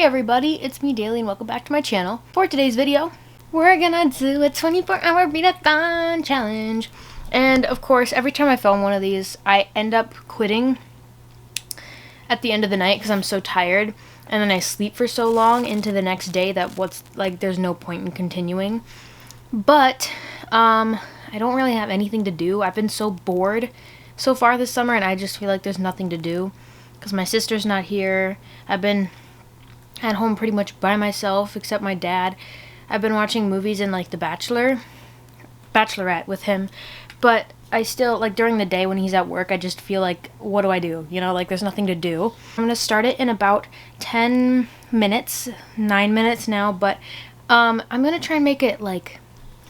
Hey everybody, it's me Daily and welcome back to my channel. For today's video, we're gonna do a 24-hour readathon challenge. And of course, every time I film one of these, I end up quitting at the end of the night because I'm so tired. And then I sleep for so long into the next day that there's no point in continuing. But, I don't really have anything to do. I've been so bored so far this summer and I just feel like there's nothing to do. Because my sister's not here. I've been at home pretty much by myself, except my dad. I've been watching movies and like The Bachelorette with him. But I still, during the day when he's at work, I just feel like, what do I do? You know, there's nothing to do. I'm going to start it in about 10 minutes, 9 minutes now, but I'm going to try and make it,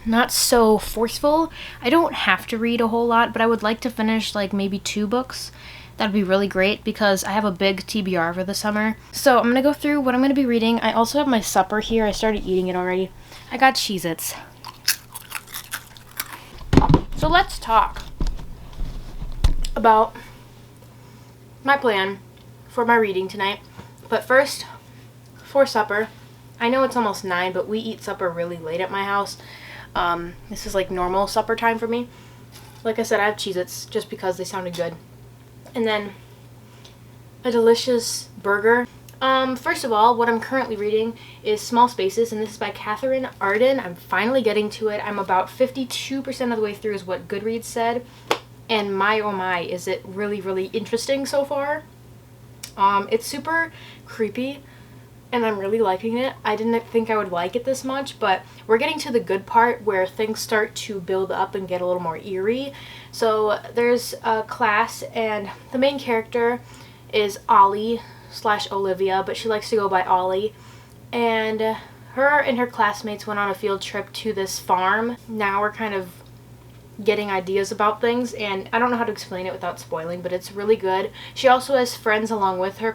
not so forceful. I don't have to read a whole lot, but I would like to finish, maybe 2 books. That'd be really great because I have a big TBR for the summer. So I'm going to go through what I'm going to be reading. I also have my supper here. I started eating it already. I got Cheez-Its. So let's talk about my plan for my reading tonight. But first, for supper, I know it's almost 9, but we eat supper really late at my house. This is normal supper time for me. Like I said, I have Cheez-Its just because they sounded good. And then a delicious burger. First of all, what I'm currently reading is Small Spaces, and this is by Catherine Arden. I'm finally getting to it. I'm about 52% of the way through is what Goodreads said. And my oh my, is it really, really interesting so far. It's super creepy, and I'm really liking it. I didn't think I would like it this much, but we're getting to the good part where things start to build up and get a little more eerie. So there's a class, and the main character is Ollie/Olivia, but she likes to go by Ollie. And her and her classmates went on a field trip to this farm. Now we're kind of getting ideas about things, and I don't know how to explain it without spoiling, but it's really good. She also has friends along with her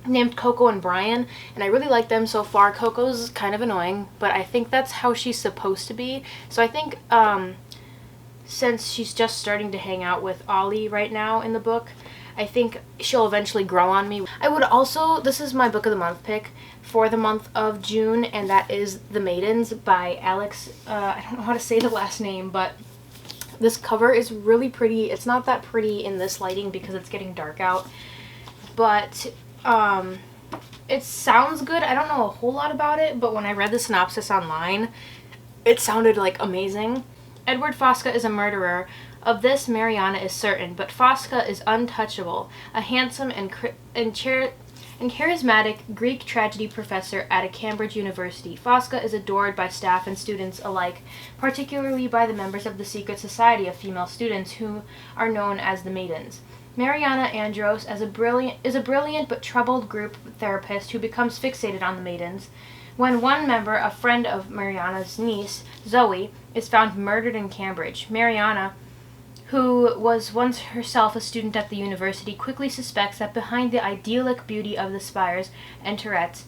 named Coco and Brian, and I really like them so far. Coco's kind of annoying, but I think that's how she's supposed to be. So I think since she's just starting to hang out with Ollie right now in the book, I think she'll eventually grow on me. I would also, this is my book of the month pick for the month of June, and that is The Maidens by Alex. I don't know how to say the last name, but this cover is really pretty. It's not that pretty in this lighting because it's getting dark out, but it sounds good. I don't know a whole lot about it, but when I read the synopsis online, it sounded amazing. Edward Fosca is a murderer. Of this, Mariana is certain, but Fosca is untouchable, a handsome and charismatic Greek tragedy professor at a Cambridge university. Fosca is adored by staff and students alike, particularly by the members of the secret society of female students who are known as the Maidens. Mariana Andros is a brilliant but troubled group therapist who becomes fixated on the Maidens. When one member, a friend of Mariana's niece, Zoe, is found murdered in Cambridge, Mariana, who was once herself a student at the university, quickly suspects that behind the idyllic beauty of the spires and turrets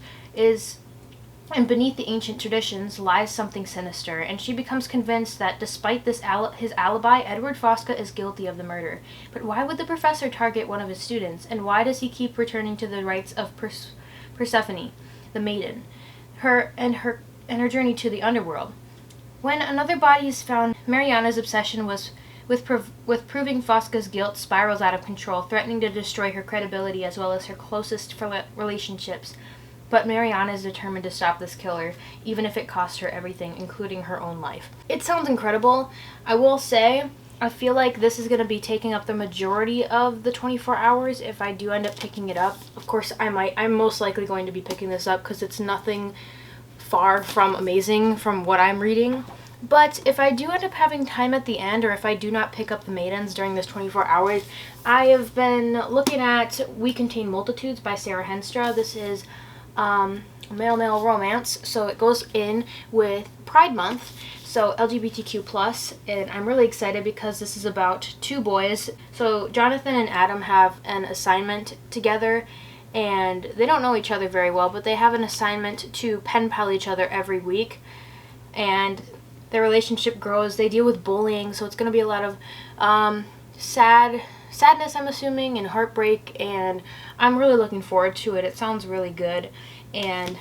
and beneath the ancient traditions lies something sinister, and she becomes convinced that despite his alibi, Edward Fosca is guilty of the murder. But why would the professor target one of his students, and why does he keep returning to the rites of Persephone, the maiden, her journey to the underworld? When another body is found, Mariana's obsession with proving Fosca's guilt spirals out of control, threatening to destroy her credibility as well as her closest relationships. But Mariana is determined to stop this killer, even if it costs her everything, including her own life. It sounds incredible. I will say, I feel like this is going to be taking up the majority of the 24 hours if I do end up picking it up. Of course, I'm most likely going to be picking this up because it's nothing far from amazing from what I'm reading. But if I do end up having time at the end, or if I do not pick up The Maidens during this 24 hours, I have been looking at We Contain Multitudes by Sarah Henstra. This is male-male romance, so it goes in with Pride Month, so LGBTQ+, and I'm really excited because this is about 2 boys. So Jonathan and Adam have an assignment together, and they don't know each other very well, but they have an assignment to pen pal each other every week, and their relationship grows. They deal with bullying, so it's going to be a lot of sad sadness, I'm assuming, and heartbreak, and I'm really looking forward to it. It sounds really good, and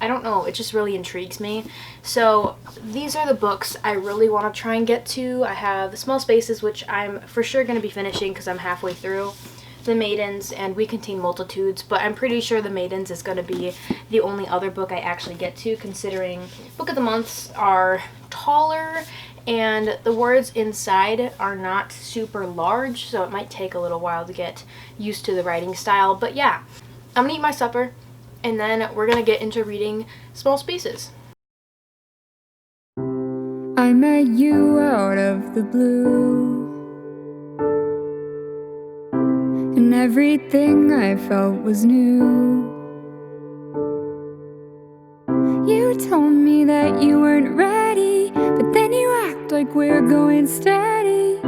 I don't know, it just really intrigues me. So these are the books I really want to try and get to. I have Small Spaces, which I'm for sure going to be finishing because I'm halfway through. The Maidens, and We Contain Multitudes, but I'm pretty sure The Maidens is going to be the only other book I actually get to, considering Book of the Months are taller and the words inside are not super large, so it might take a little while to get used to the writing style. But yeah, I'm gonna eat my supper and then we're gonna get into reading Small Spaces. I met you out of the blue, and everything I felt was new. You told me that you weren't ready, but then you act like we're going steady.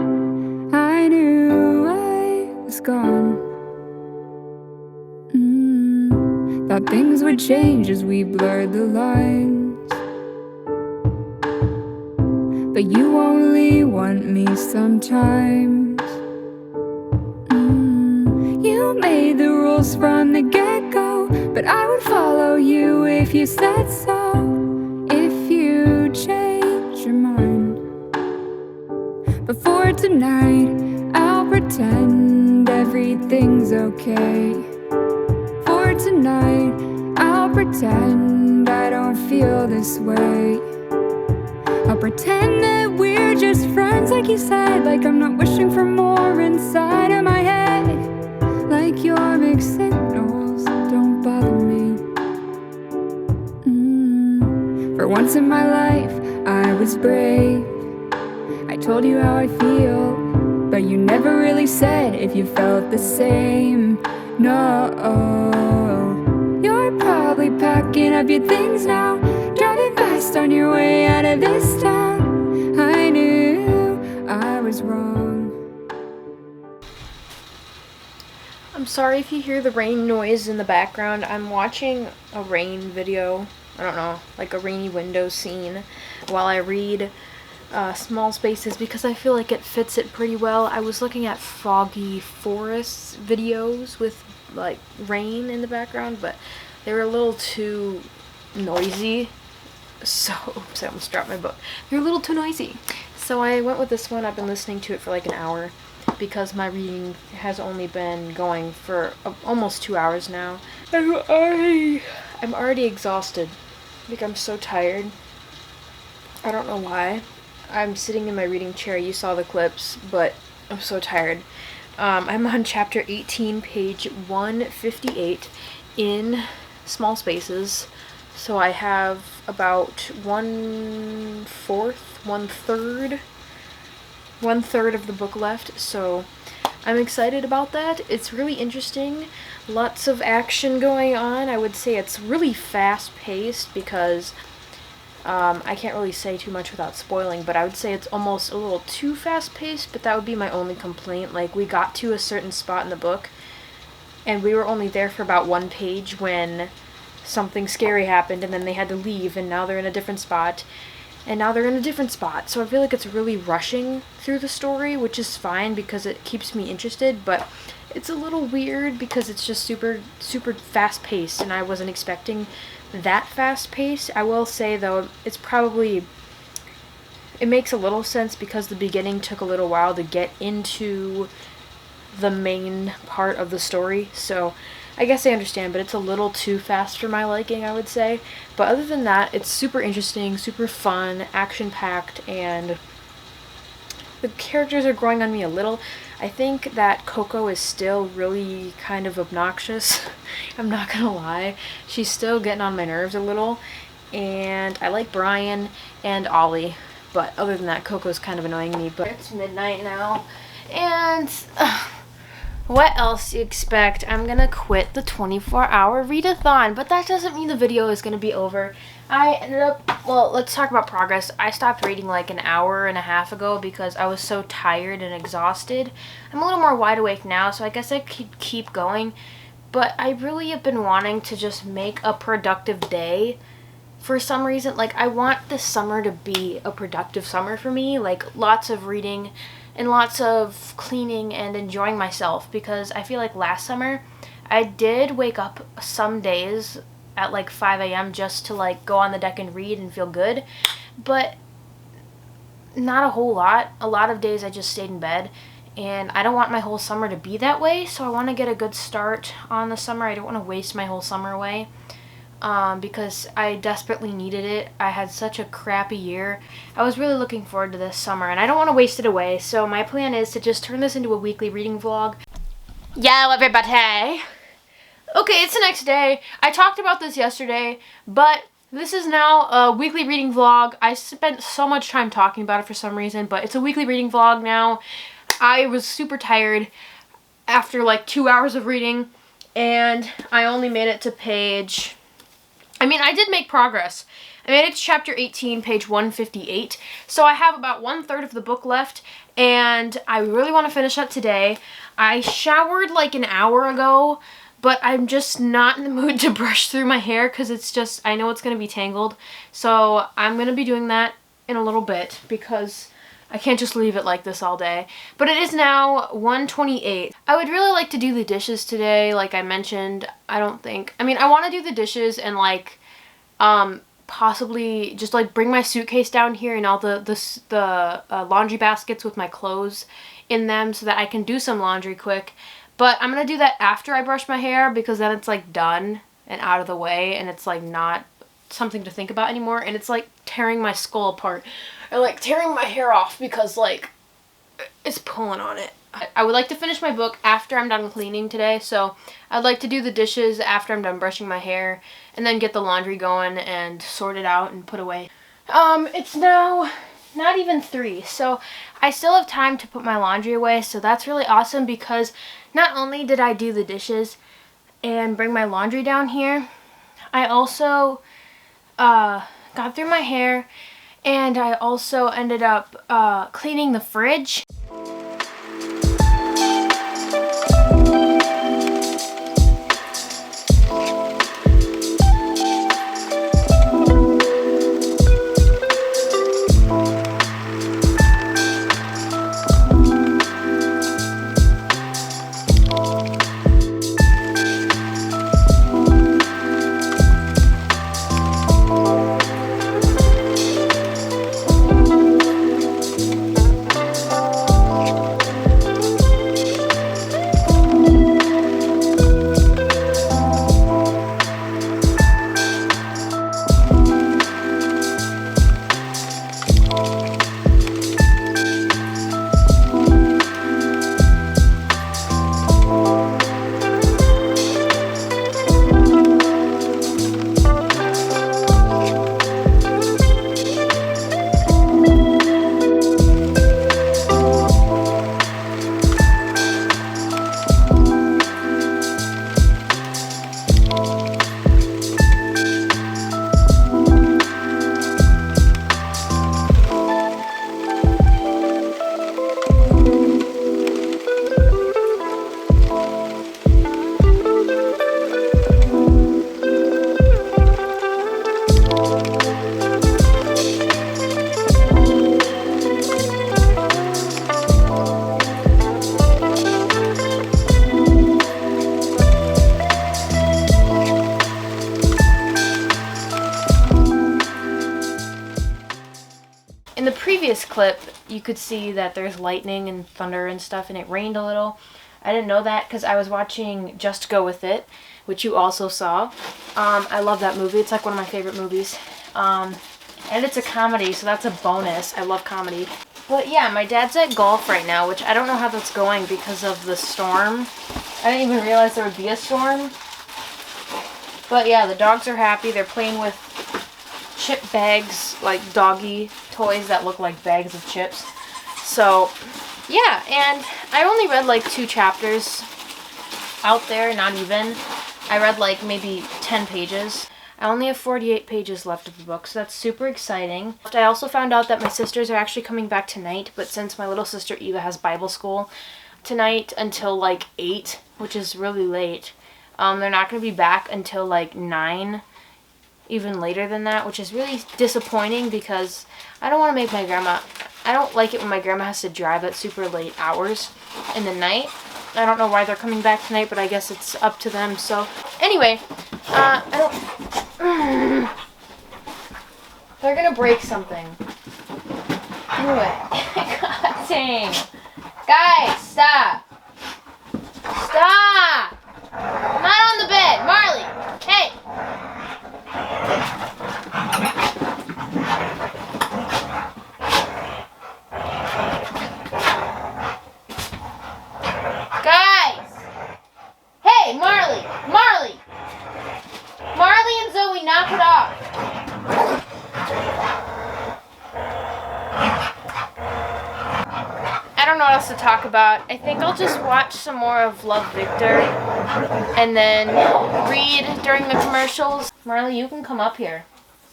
I knew I was gone. Thought things would change as we blurred the lines, but you only want me sometimes. You made the rules from the get-go, but I would follow you if you said so. If you change your mind, but for tonight I'll pretend everything's okay. For tonight I'll pretend I don't feel this way. I'll pretend that we're just friends, like you said, like I'm not wishing for more inside of my head, like your mixed signals don't bother me. For once in my life I was brave. I told you how I feel, but you never really said if you felt the same. No, you're probably packing up your things now, driving fast on your way out of this town. I knew I was wrong. I'm sorry if you hear the rain noise in the background. I'm watching a rain video, I don't know, like a rainy window scene, while I read Small Spaces because I feel like it fits it pretty well. I was looking at foggy forests videos with like rain in the background, but they were a little too noisy. So, oops, I almost dropped my book. They're a little too noisy. So I went with this one. I've been listening to it for like an hour because my reading has only been going for almost 2 hours now. I'm already exhausted. Like, I'm so tired. I don't know why. I'm sitting in my reading chair. You saw the clips, but I'm so tired. I'm on chapter 18, page 158 in Small Spaces. So I have about one third of the book left. So I'm excited about that. It's really interesting. Lots of action going on. I would say it's really fast paced because I can't really say too much without spoiling, but I would say it's almost a little too fast-paced, but that would be my only complaint. Like, we got to a certain spot in the book, and we were only there for about one page when something scary happened, and then they had to leave, and now they're in a different spot, and now they're in a different spot. So I feel like it's really rushing through the story, which is fine because it keeps me interested, but it's a little weird because it's just super, super fast-paced, and I wasn't expecting that fast pace. I will say though, it makes a little sense because the beginning took a little while to get into the main part of the story, so I guess I understand, but it's a little too fast for my liking, I would say. But other than that, it's super interesting, super fun, action-packed, and the characters are growing on me a little. I think that Coco is still really kind of obnoxious. I'm not gonna lie. She's still getting on my nerves a little. And I like Brian and Ollie. But other than that, Coco's kind of annoying me. But it's midnight now. And what else do you expect? I'm gonna quit the 24-hour readathon. But that doesn't mean the video is gonna be over. I ended up, well, let's talk about progress. I stopped reading like an hour and a half ago because I was so tired and exhausted. I'm a little more wide awake now, so I guess I could keep going. But I really have been wanting to just make a productive day. For some reason, like, I want this summer to be a productive summer for me. Like, lots of reading, and lots of cleaning and enjoying myself, because I feel like last summer I did wake up some days at like 5 a.m. just to like go on the deck and read and feel good, but not a whole lot. A lot of days I just stayed in bed, and I don't want my whole summer to be that way, so I want to get a good start on the summer. I don't want to waste my whole summer away, because I desperately needed it. I had such a crappy year. I was really looking forward to this summer, and I don't want to waste it away, so my plan is to just turn this into a weekly reading vlog. Yo, everybody! Okay, it's the next day. I talked about this yesterday, but this is now a weekly reading vlog. I spent so much time talking about it for some reason, but it's a weekly reading vlog now. I was super tired after like 2 hours of reading, and I only made it to page... I did make progress. I made it to chapter 18, page 158, so I have about 1/3 of the book left, and I really want to finish that today. I showered like an hour ago, but I'm just not in the mood to brush through my hair because it's just, I know it's going to be tangled, so I'm going to be doing that in a little bit because I can't just leave it like this all day. But it is now 1:28. I would really like to do the dishes today, like I mentioned. I want to do the dishes and like possibly just like bring my suitcase down here and all the laundry baskets with my clothes in them so that I can do some laundry quick. But I'm going to do that after I brush my hair, because then it's like done and out of the way, and it's like not something to think about anymore, and it's like tearing my skull apart. Or like tearing my hair off because like it's pulling on it. I would like to finish my book after I'm done cleaning today, so I'd like to do the dishes after I'm done brushing my hair and then get the laundry going and sort it out and put away. It's now not even 3, so I still have time to put my laundry away, so that's really awesome, because not only did I do the dishes and bring my laundry down here, I also got through my hair, and I also ended up cleaning the fridge. In the previous clip, you could see that there's lightning and thunder and stuff, and it rained a little. I didn't know that because I was watching Just Go With It, which you also saw. I love that movie. It's like one of my favorite movies. And it's a comedy, so that's a bonus. I love comedy. But yeah, my dad's at golf right now, which I don't know how that's going because of the storm. I didn't even realize there would be a storm. But yeah, the dogs are happy. They're playing with chip bags, like doggy toys that look like bags of chips. So yeah, and I only read like 2 chapters out there, not even. I read like maybe 10 pages. I only have 48 pages left of the book, so that's super exciting. I also found out that my sisters are actually coming back tonight, but since my little sister Eva has Bible school tonight until like 8, which is really late, they're not going to be back until like 9, even later than that, which is really disappointing because I don't want to make my grandma I don't like it when my grandma has to drive at super late hours in the night. I don't know why they're coming back tonight, but I guess it's up to them. So, anyway, they're gonna break something. Anyway, God dang. Guys, stop. Stop. Not on the bed. Marley, hey. Guys. Hey, Marley. Marley. Marley and Zoe, knock it off. I don't know what else to talk about. I think I'll just watch some more of Love, Victor and then read during the commercials. Marley, you can come up here.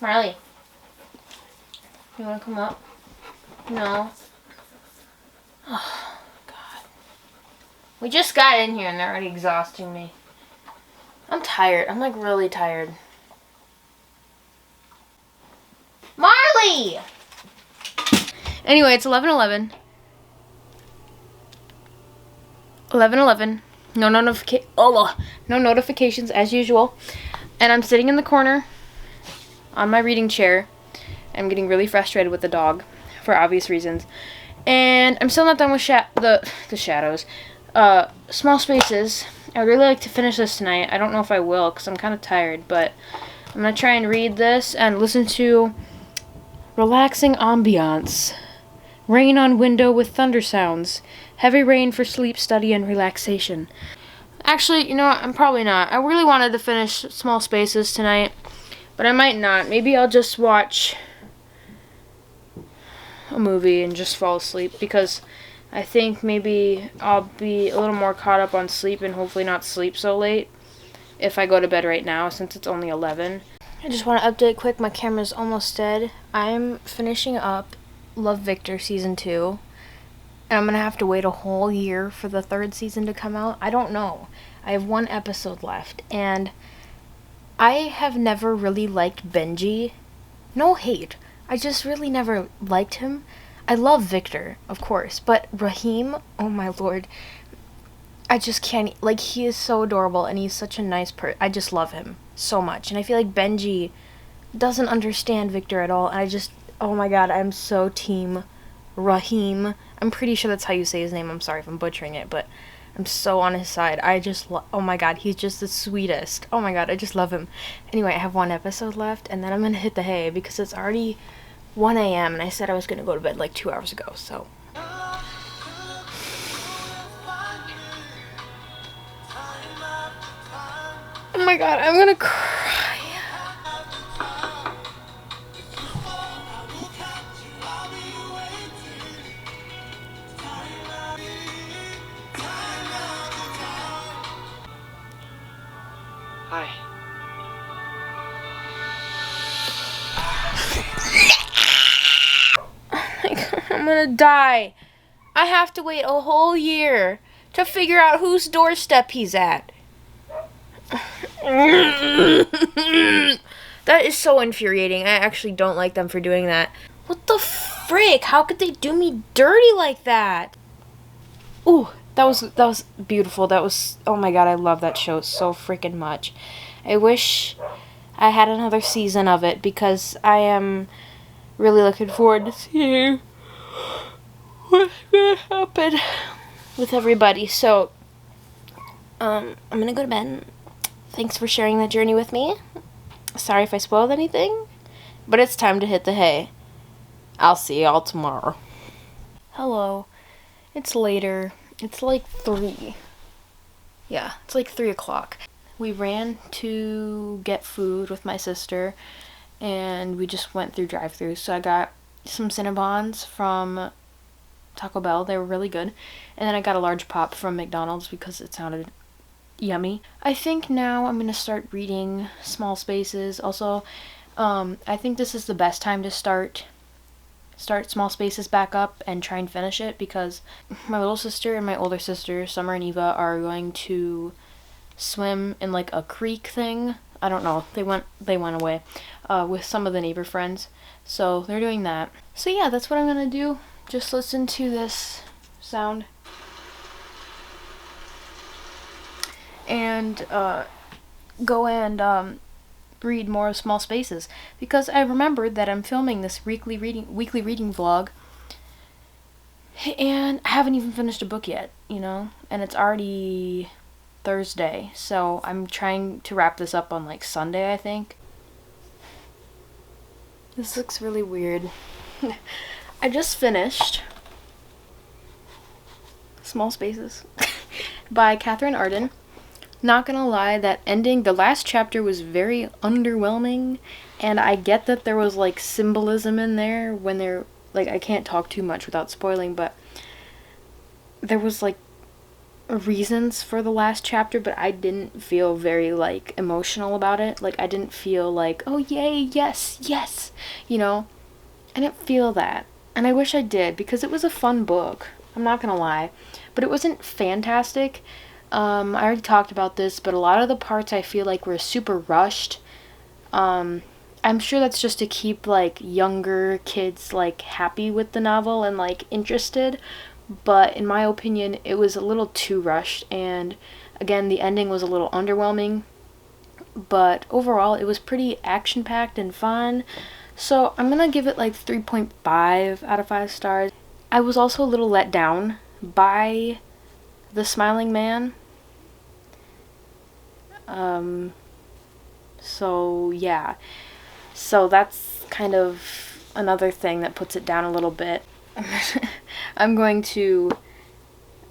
Marley, you want to come up? No. Oh, God. We just got in here and they're already exhausting me. I'm tired. I'm like really tired. Marley! Anyway, it's 11:11. 11:11. No notifications as usual. And I'm sitting in the corner on my reading chair. I'm getting really frustrated with the dog for obvious reasons. And I'm still not done with the shadows. Small Spaces. I would really like to finish this tonight. I don't know if I will because I'm kind of tired, but I'm going to try and read this and listen to relaxing ambiance. Rain on window with thunder sounds. Heavy rain for sleep, study, and relaxation. Actually, you know what? I'm probably not. I really wanted to finish Small Spaces tonight, but I might not. Maybe I'll just watch a movie and just fall asleep because I think maybe I'll be a little more caught up on sleep and hopefully not sleep so late if I go to bed right now since it's only 11. I just want to update quick. My camera's almost dead. I'm finishing up Love, Victor Season 2. And I'm going to have to wait a whole year for the 3rd season to come out. I don't know. I have 1 episode left. And I have never really liked Benji. No hate. I just really never liked him. I love Victor, of course. But Raheem, oh my lord. I just can't. Like, he is so adorable. And he's such a nice person. I just love him so much. And I feel like Benji doesn't understand Victor at all. And I just, oh my god, I'm so team Raheem. I'm pretty sure that's how you say his name. I'm sorry if I'm butchering it, but I'm so on his side. I just oh my god, he's just the sweetest. Oh my god, I just love him. Anyway, I have 1 episode left, and then I'm gonna hit the hay because it's already 1 a.m. and I said I was gonna go to bed like 2 hours ago, so. Oh my god, I'm gonna cry. Hi. I'm gonna die. I have to wait a whole year to figure out whose doorstep he's at. That is so infuriating. I actually don't like them for doing that. What the frick? How could they do me dirty like that? Ooh, that was beautiful. That was, oh my god, I love that show so freaking much. I wish I had another season of it because I am really looking forward to seeing what's gonna happen with everybody. So, I'm gonna go to bed. Thanks for sharing that journey with me. Sorry if I spoiled anything, but it's time to hit the hay. I'll see y'all tomorrow. Hello. It's later. It's like 3. Yeah, it's like 3 o'clock. We ran to get food with my sister, and we just went through drive-thrus. So I got some Cinnabons from Taco Bell. They were really good. And then I got a large pop from McDonald's because it sounded yummy. I think now I'm going to start reading Small Spaces. Also, I think this is the best time to start Small Spaces back up and try and finish it because my little sister and my older sister, Summer and Eva, are going to swim in like a creek thing. I don't know. They went away with some of the neighbor friends. So they're doing that. So yeah, that's what I'm going to do just listen to this sound. And go and read more of Small Spaces, because I remembered that I'm filming this weekly reading vlog, and I haven't even finished a book yet, and it's already Thursday, so I'm trying to wrap this up on like Sunday, I think. This looks really weird. I just finished Small Spaces by Catherine Arden. Not gonna lie, that ending, the last chapter was very underwhelming, and I get that there was like symbolism in there when they're like, I can't talk too much without spoiling, but there was like reasons for the last chapter, but I didn't feel very like emotional about it. Like, I didn't feel like, oh yay, yes, I didn't feel that, and I wish I did, because it was a fun book, I'm not gonna lie, but it wasn't fantastic. I already talked about this, but a lot of the parts I feel like were super rushed. I'm sure that's just to keep like younger kids like happy with the novel and like interested, but in my opinion it was a little too rushed, and again the ending was a little underwhelming, but overall it was pretty action-packed and fun, so I'm gonna give it like 3.5 out of 5 stars. I was also a little let down by the smiling man. So yeah, so that's kind of another thing that puts it down a little bit. I'm going to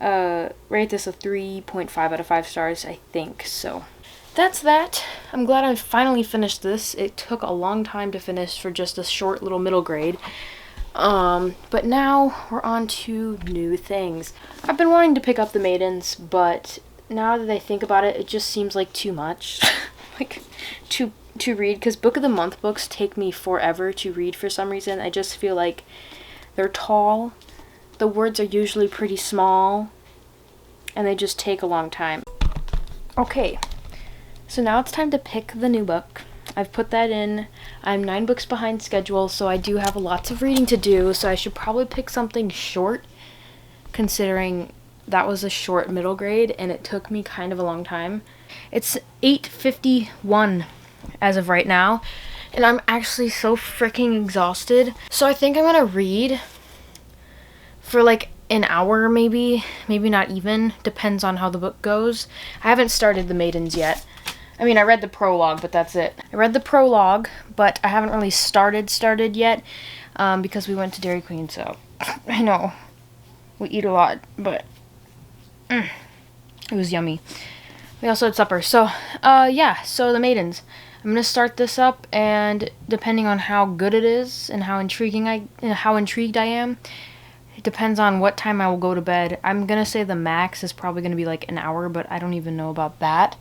rate this a 3.5 out of 5 stars, I think. So that's that. I'm glad I finally finished this. It took a long time to finish for just a short little middle grade. But now we're on to new things. I've been wanting to pick up the Maidens, but now that I think about it, it just seems like too much. Like, to read, because Book of the Month books take me forever to read for some reason. I just feel like they're tall, the words are usually pretty small, and they just take a long time. Okay, so now it's time to pick the new book. I've put that in. I'm 9 books behind schedule, so I do have lots of reading to do, so I should probably pick something short, considering that was a short middle grade, and it took me kind of a long time. It's 8:51 as of right now, and I'm actually so freaking exhausted. So I think I'm gonna read for like an hour, maybe not even. Depends on how the book goes. I haven't started the Maidens yet. I mean, I read the prologue, but that's it. I read the prologue, but I haven't really started yet, because we went to Dairy Queen, so I know we eat a lot, but it was yummy. We also had supper. So, yeah, so the Maidens. I'm gonna start this up, and depending on how good it is and how intrigued I am, it depends on what time I will go to bed. I'm gonna say the max is probably gonna be like an hour, but I don't even know about that.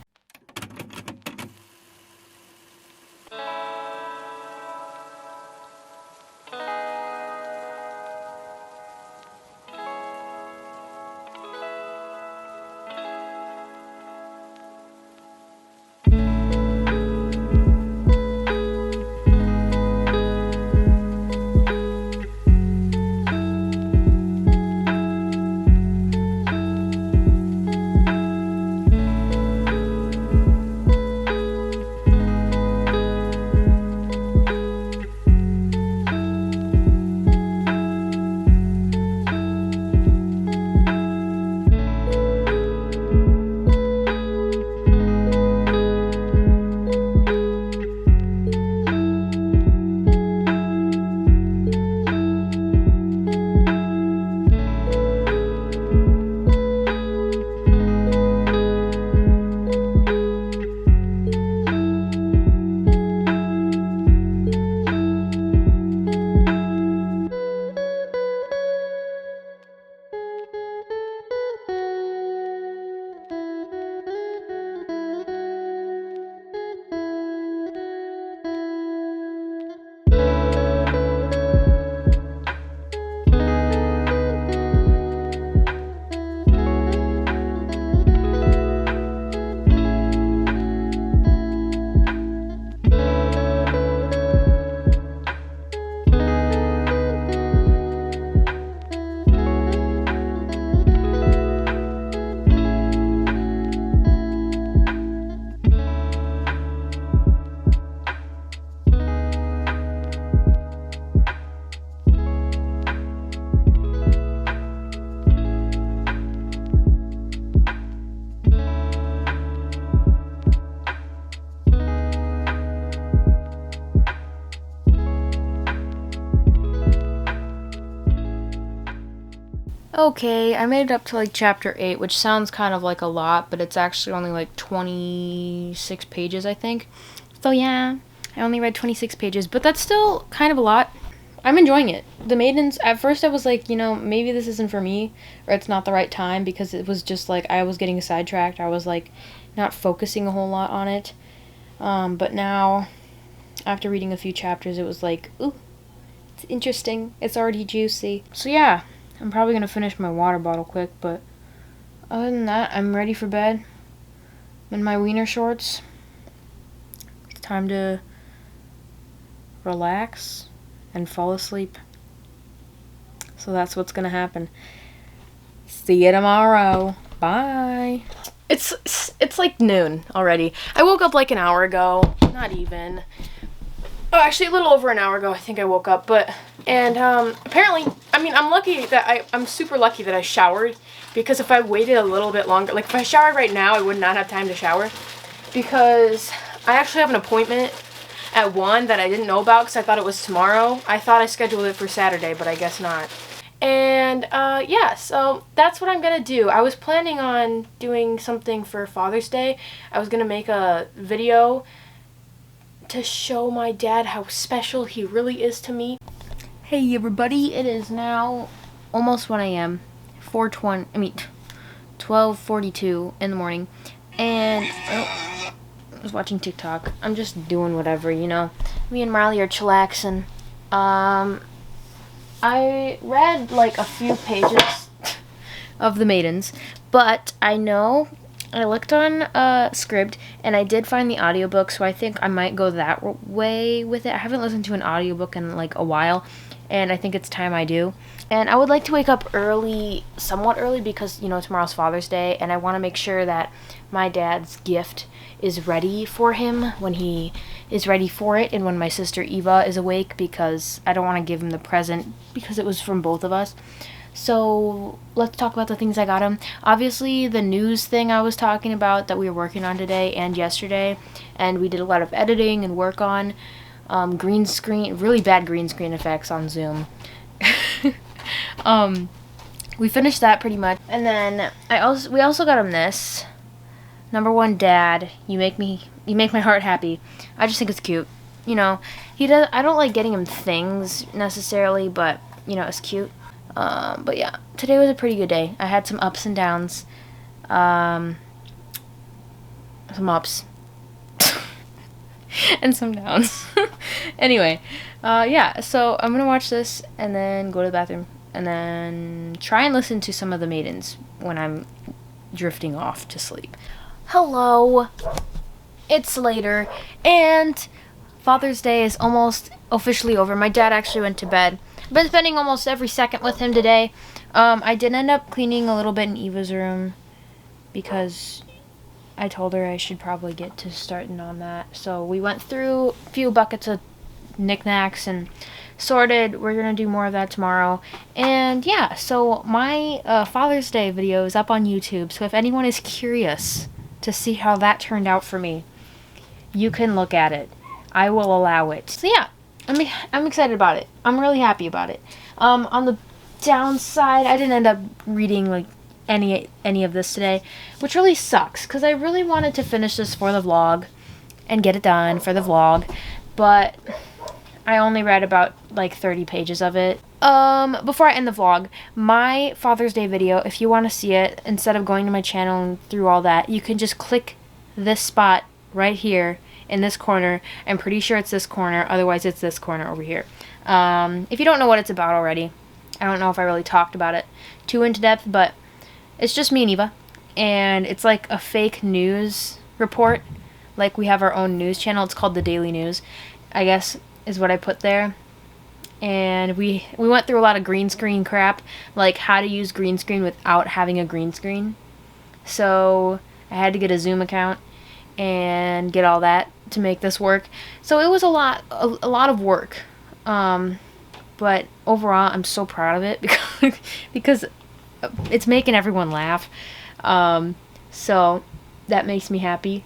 Okay, I made it up to like chapter 8, which sounds kind of like a lot, but it's actually only like 26 pages, I think. So yeah, I only read 26 pages, but that's still kind of a lot. I'm enjoying it. The Maidens, at first I was like, maybe this isn't for me, or it's not the right time, because it was just like I was getting sidetracked. I was like not focusing a whole lot on it. But now, after reading a few chapters, it was like, ooh, it's interesting. It's already juicy. So yeah, I'm probably going to finish my water bottle quick, but other than that, I'm ready for bed. I'm in my wiener shorts. It's time to relax and fall asleep. So that's what's gonna happen. See you tomorrow. Bye. It's like noon already. I woke up like an hour ago. Not even. Oh, actually a little over an hour ago I think I woke up, and apparently, I mean, I'm super lucky that I showered, because if I waited a little bit longer, like if I showered right now, I would not have time to shower, because I actually have an appointment at 1 that I didn't know about because I thought it was tomorrow. I thought I scheduled it for Saturday, but I guess not. And yeah, so that's what I'm gonna do. I was planning on doing something for Father's Day. I was gonna make a video to show my dad how special he really is to me. Hey everybody, it is now almost 1 a.m. 12:42 in the morning, and I was watching TikTok. I'm just doing whatever, Me and Marley are chillaxing. I read like a few pages of The Maidens, but I looked on Scribd, and I did find the audiobook, so I think I might go that way with it. I haven't listened to an audiobook in like a while, and I think it's time I do. And I would like to wake up early, somewhat early, because, tomorrow's Father's Day, and I want to make sure that my dad's gift is ready for him when he is ready for it, and when my sister Eva is awake, because I don't want to give him the present, because it was from both of us. So let's talk about the things I got him. Obviously, the news thing I was talking about that we were working on today and yesterday, and we did a lot of editing and work on green screen, really bad green screen effects on Zoom. We finished that pretty much, and then we also got him this. Number 1, Dad, you make my heart happy. I just think it's cute. I don't like getting him things necessarily, but it's cute. But yeah, today was a pretty good day. I had some ups and downs. Some ups. And some downs. Anyway, yeah, so I'm gonna watch this and then go to the bathroom and then try and listen to some of The Maidens when I'm drifting off to sleep. Hello. It's later, and Father's Day is almost officially over. My dad actually went to bed. I've been spending almost every second with him today. I did end up cleaning a little bit in Eva's room, because I told her I should probably get to starting on that. So we went through a few buckets of knickknacks and sorted. We're going to do more of that tomorrow. And yeah, so my Father's Day video is up on YouTube. So if anyone is curious to see how that turned out for me, you can look at it. I will allow it. So yeah, I'm excited about it. I'm really happy about it. On the downside, I didn't end up reading like any of this today, which really sucks, because I really wanted to finish this for the vlog and get it done for the vlog, but I only read about like 30 pages of it. Before I end the vlog, my Father's Day video, if you want to see it, instead of going to my channel and through all that, you can just click this spot right here in this corner. I'm pretty sure it's this corner, otherwise it's this corner over here. If you don't know what it's about already, I don't know if I really talked about it too into depth, but it's just me and Eva, and it's like a fake news report. Like, we have our own news channel. It's called The Daily News, I guess is what I put there. And we went through a lot of green screen crap, like how to use green screen without having a green screen. So I had to get a Zoom account and get all that to make this work. So it was a lot of work. But overall, I'm so proud of it because it's making everyone laugh. So that makes me happy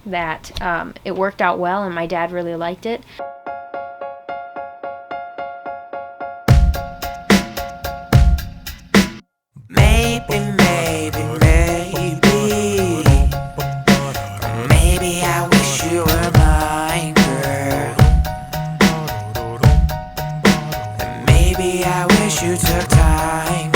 that it worked out well and my dad really liked it. maybe, maybe, maybe, maybe I wish you were mine, girl. And maybe I wish you took time.